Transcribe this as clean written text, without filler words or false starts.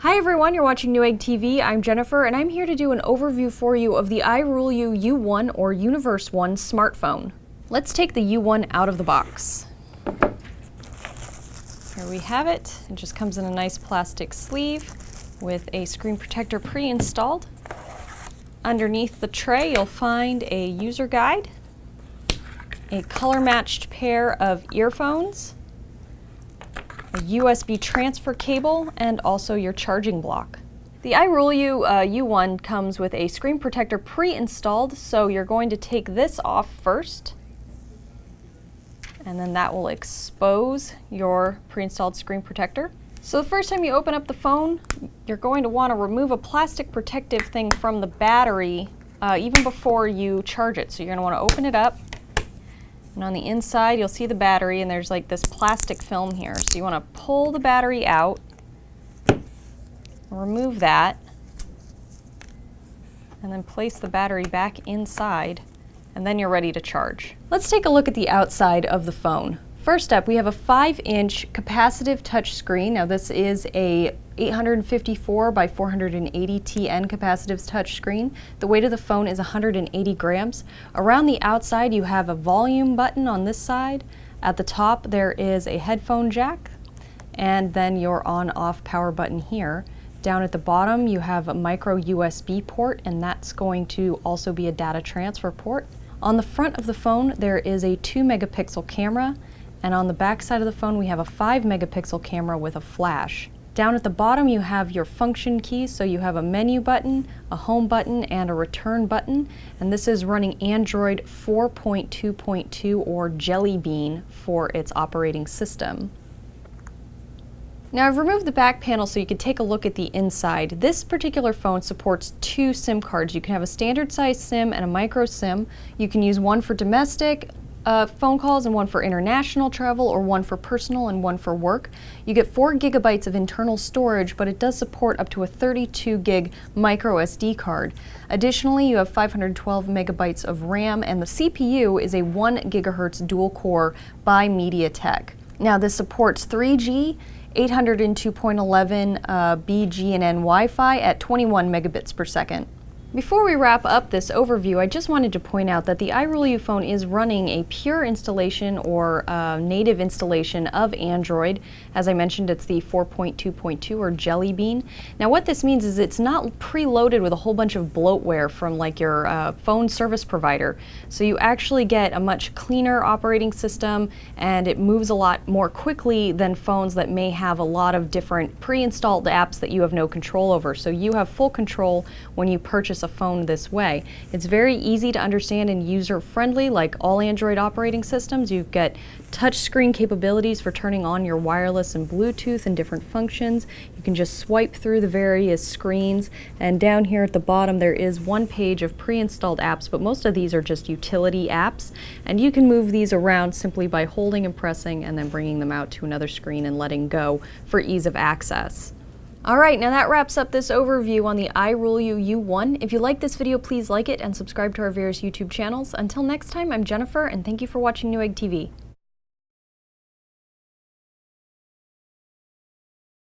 Hi everyone, you're watching Newegg TV. I'm Jennifer and I'm here to do an overview for you of the iRulu U1 or Universe 1 smartphone. Let's take the U1 out of the box. Here we have it. It just comes in a nice plastic sleeve with a screen protector pre-installed. Underneath the tray you'll find a user guide, a color-matched pair of earphones, a USB transfer cable, and also your charging block. The iRulu U1 comes with a screen protector pre-installed, so you're going to take this off first, and then that will expose your pre-installed screen protector. So the first time you open up the phone, you're going to want to remove a plastic protective thing from the battery even before you charge it. So you're going to want to open it up. And on the inside, you'll see the battery, and there's like this plastic film here. So you want to pull the battery out, remove that, and then place the battery back inside, and then you're ready to charge. Let's take a look at the outside of the phone. First up, we have a 5-inch capacitive touch screen. Now this is a 854 by 480 TN capacitive touch screen. The weight of the phone is 180 grams. Around the outside you have a volume button on this side. At the top there is a headphone jack, and then your on-off power button here. Down at the bottom you have a micro USB port, and that's going to also be a data transfer port. On the front of the phone there is a 2-megapixel camera, and on the back side of the phone we have a 5-megapixel camera with a flash. Down at the bottom you have your function keys, so you have a menu button, a home button, and a return button, and this is running Android 4.2.2 or Jelly Bean for its operating system. Now I've removed the back panel so you can take a look at the inside. This particular phone supports 2 SIM cards. You can have a standard size SIM and a micro SIM. You can use one for domestic phone calls and one for international travel, or one for personal and one for work. You get 4 gigabytes of internal storage, but it does support up to a 32 gig micro SD card. Additionally, you have 512 megabytes of RAM, and the CPU is a 1 gigahertz dual core by MediaTek. Now this supports 3G, 802.11 BGN Wi-Fi at 21 megabits per second. Before we wrap up this overview, I just wanted to point out that the iRulu phone is running a pure installation or native installation of Android. As I mentioned, it's the 4.2.2 or Jelly Bean. Now what this means is it's not preloaded with a whole bunch of bloatware from like your phone service provider. So you actually get a much cleaner operating system, and it moves a lot more quickly than phones that may have a lot of different pre-installed apps that you have no control over. So you have full control when you purchase a phone this way. It's very easy to understand and user-friendly. Like all Android operating systems, you get touchscreen capabilities for turning on your wireless and Bluetooth and different functions. You can just swipe through the various screens, and down here at the bottom there is one page of pre-installed apps, but most of these are just utility apps, and you can move these around simply by holding and pressing and then bringing them out to another screen and letting go for ease of access. Alright, now that wraps up this overview on the iRulu U1. If you like this video, please like it and subscribe to our various YouTube channels. Until next time, I'm Jennifer, and thank you for watching Newegg TV.